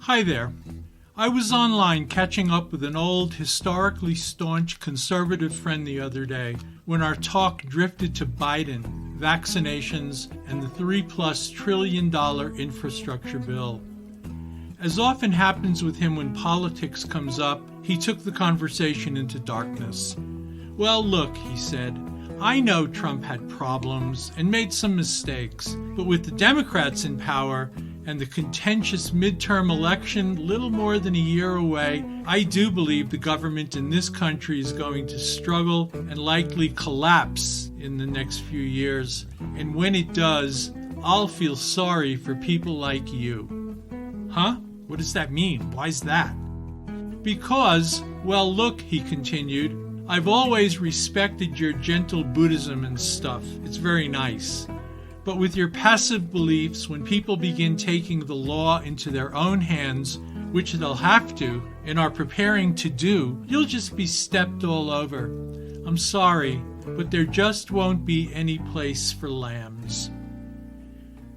Hi there. I was online catching up with an old, historically staunch conservative friend the other day when our talk drifted to Biden, vaccinations, and the $3+ trillion infrastructure bill. As often happens with him when politics comes up, he took the conversation into darkness. Well, look, he said, I know Trump had problems and made some mistakes, but with the Democrats in power and the contentious midterm election little more than a year away, I do believe the government in this country is going to struggle and likely collapse in the next few years. And when it does, I'll feel sorry for people like you. Huh? What does that mean? Why's that? Because, well, look, he continued, I've always respected your gentle Buddhism and stuff. It's very nice. But with your passive beliefs, when people begin taking the law into their own hands, which they'll have to and are preparing to do, you'll just be stepped all over. I'm sorry, but there just won't be any place for lambs.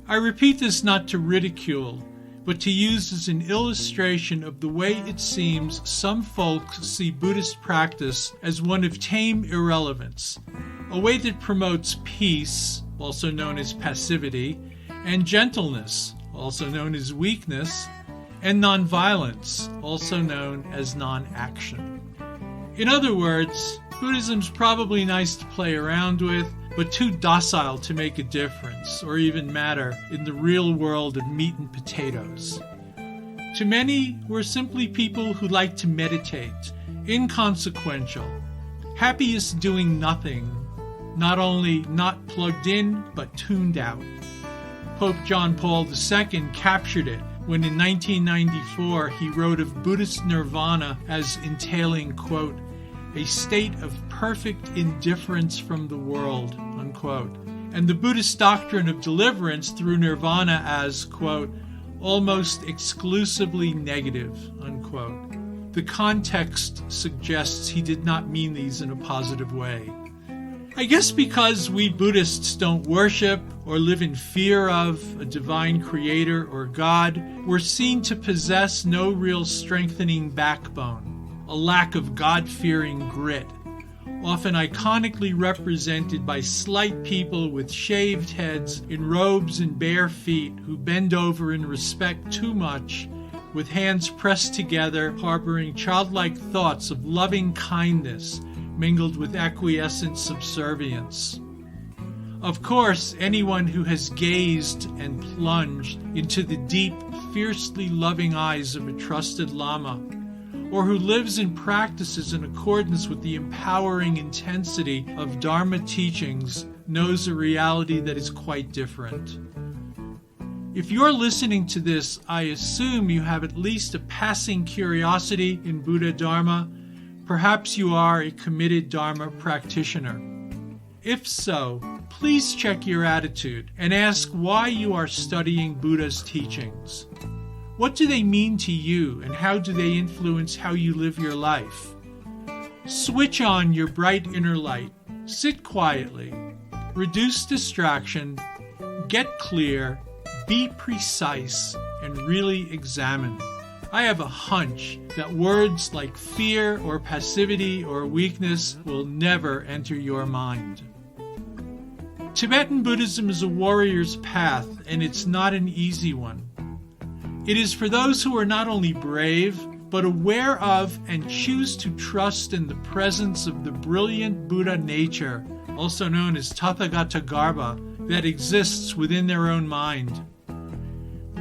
I repeat this not to ridicule, but to use as an illustration of the way it seems some folks see Buddhist practice as one of tame irrelevance, a way that promotes peace, also known as passivity, and gentleness, also known as weakness, and nonviolence, also known as non-action. In other words, Buddhism's probably nice to play around with, but too docile to make a difference or even matter in the real world of meat and potatoes. To many, we're simply people who like to meditate, inconsequential, happiest doing nothing, not only not plugged in, but tuned out. Pope John Paul II captured it when in 1994 he wrote of Buddhist nirvana as entailing, quote, a state of perfect indifference from the world, unquote, and the Buddhist doctrine of deliverance through nirvana as, quote, almost exclusively negative, unquote. The context suggests he did not mean these in a positive way. I guess because we Buddhists don't worship or live in fear of a divine creator or God, we're seen to possess no real strengthening backbone, a lack of God-fearing grit, often iconically represented by slight people with shaved heads in robes and bare feet who bend over and respect too much, with hands pressed together, harboring childlike thoughts of loving kindness mingled with acquiescent subservience. Of course, anyone who has gazed and plunged into the deep, fiercely loving eyes of a trusted lama, or who lives and practices in accordance with the empowering intensity of Dharma teachings, knows a reality that is quite different. If you're listening to this, I assume you have at least a passing curiosity in Buddha Dharma. Perhaps you are a committed Dharma practitioner. If so, please check your attitude and ask why you are studying Buddha's teachings. What do they mean to you, and how do they influence how you live your life? Switch on your bright inner light, sit quietly, reduce distraction, get clear, be precise, and really examine. I have a hunch that words like fear or passivity or weakness will never enter your mind. Tibetan Buddhism is a warrior's path, and it's not an easy one. It is for those who are not only brave, but aware of and choose to trust in the presence of the brilliant Buddha nature, also known as Tathagata Garbha, that exists within their own mind.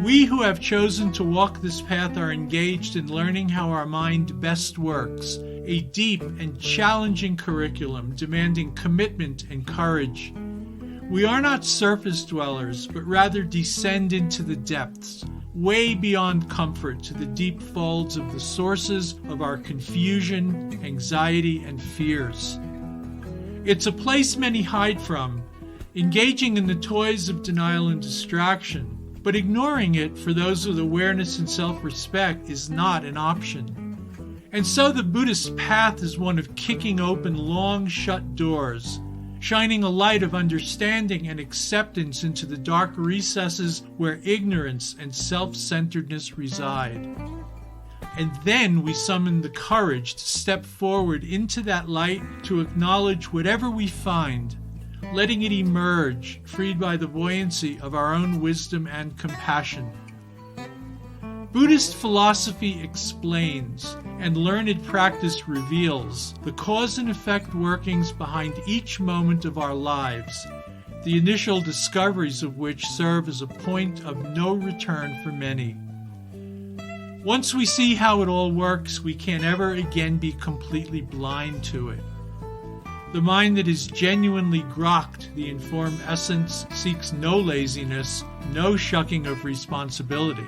We who have chosen to walk this path are engaged in learning how our mind best works, a deep and challenging curriculum demanding commitment and courage. We are not surface dwellers, but rather descend into the depths, way beyond comfort, to the deep folds of the sources of our confusion, anxiety, and fears. It's a place many hide from, engaging in the toys of denial and distraction, but ignoring it for those with awareness and self-respect is not an option. And so the Buddhist path is one of kicking open long shut doors, shining a light of understanding and acceptance into the dark recesses where ignorance and self-centeredness reside. And then we summon the courage to step forward into that light to acknowledge whatever we find, letting it emerge, freed by the buoyancy of our own wisdom and compassion. Buddhist philosophy explains, and learned practice reveals, the cause and effect workings behind each moment of our lives, the initial discoveries of which serve as a point of no return for many. Once we see how it all works, we can't ever again be completely blind to it. The mind that is genuinely grokked, the informed essence, seeks no laziness, no shucking of responsibility.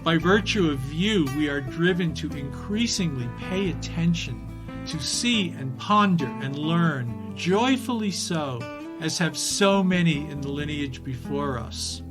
By virtue of view, we are driven to increasingly pay attention, to see and ponder and learn, joyfully so, as have so many in the lineage before us.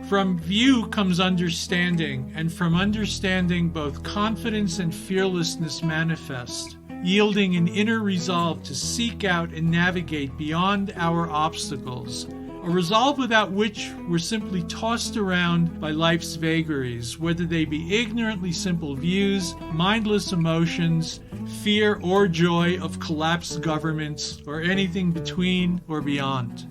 From view comes understanding, and from understanding both confidence and fearlessness manifest, yielding an inner resolve to seek out and navigate beyond our obstacles, a resolve without which we're simply tossed around by life's vagaries, whether they be ignorantly simple views, mindless emotions, fear or joy of collapsed governments, or anything between or beyond.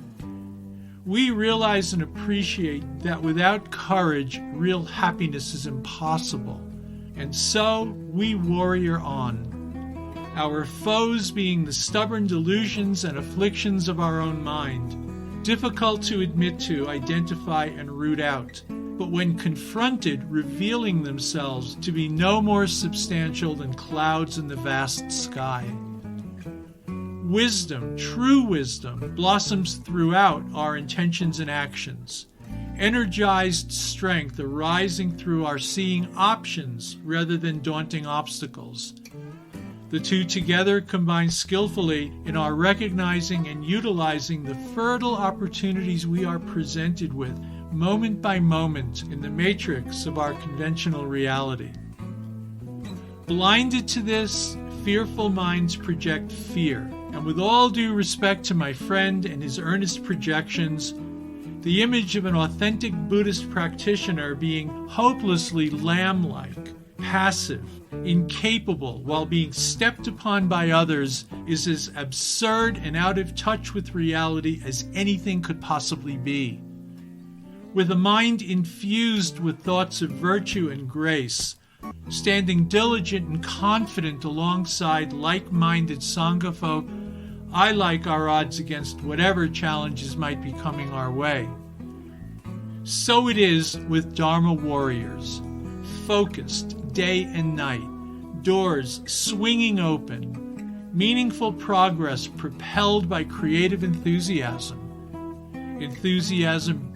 We realize and appreciate that without courage, real happiness is impossible, and so we warrior on, our foes being the stubborn delusions and afflictions of our own mind, difficult to admit to, identify, and root out, but when confronted, revealing themselves to be no more substantial than clouds in the vast sky. Wisdom, true wisdom, blossoms throughout our intentions and actions, energized strength arising through our seeing options rather than daunting obstacles. The two together combine skillfully in our recognizing and utilizing the fertile opportunities we are presented with moment by moment in the matrix of our conventional reality. Blinded to this, fearful minds project fear, and with all due respect to my friend and his earnest projections, the image of an authentic Buddhist practitioner being hopelessly lamb-like, passive, incapable while being stepped upon by others is as absurd and out of touch with reality as anything could possibly be. With a mind infused with thoughts of virtue and grace, standing diligent and confident alongside like-minded Sangha folk, I like our odds against whatever challenges might be coming our way. So it is with Dharma warriors, focused day and night, doors swinging open, meaningful progress propelled by creative enthusiasm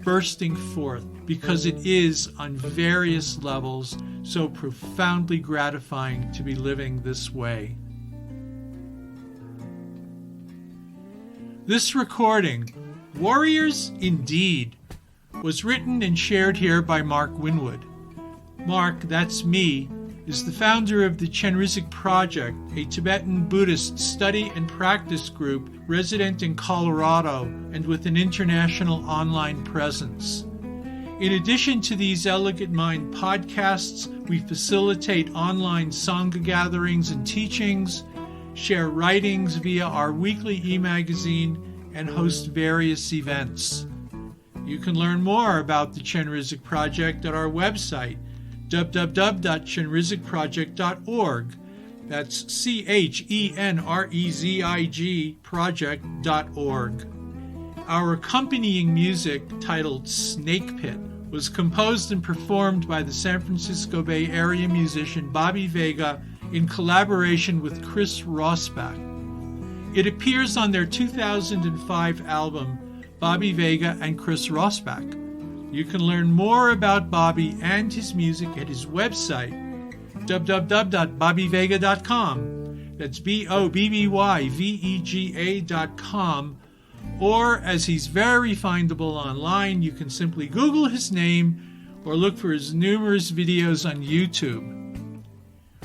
bursting forth because it is, on various levels, so profoundly gratifying to be living this way. This recording, Warriors Indeed, was written and shared here by Mark Winwood. Mark, that's me, is the founder of the Chenrezig Project, a Tibetan Buddhist study and practice group resident in Colorado and with an international online presence. In addition to these Elegant Mind podcasts, we facilitate online Sangha gatherings and teachings, share writings via our weekly e-magazine, and host various events. You can learn more about the Chenrezig Project at our website, www.chenrezigproject.org. That's CHENREZIG project.org. Our accompanying music, titled Snake Pit, was composed and performed by the San Francisco Bay Area musician Bobby Vega in collaboration with Chris Rossbach. It appears on their 2005 album, Bobby Vega and Chris Rossbach. You can learn more about Bobby and his music at his website, www.bobbyvega.com. That's BOBBYVEGA.com. Or, as he's very findable online, you can simply Google his name or look for his numerous videos on YouTube.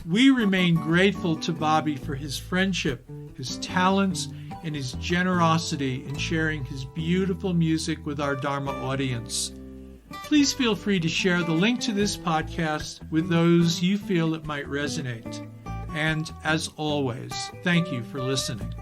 We remain grateful to Bobby for his friendship, his talents, and his generosity in sharing his beautiful music with our Dharma audience. Please feel free to share the link to this podcast with those you feel it might resonate. And as always, thank you for listening.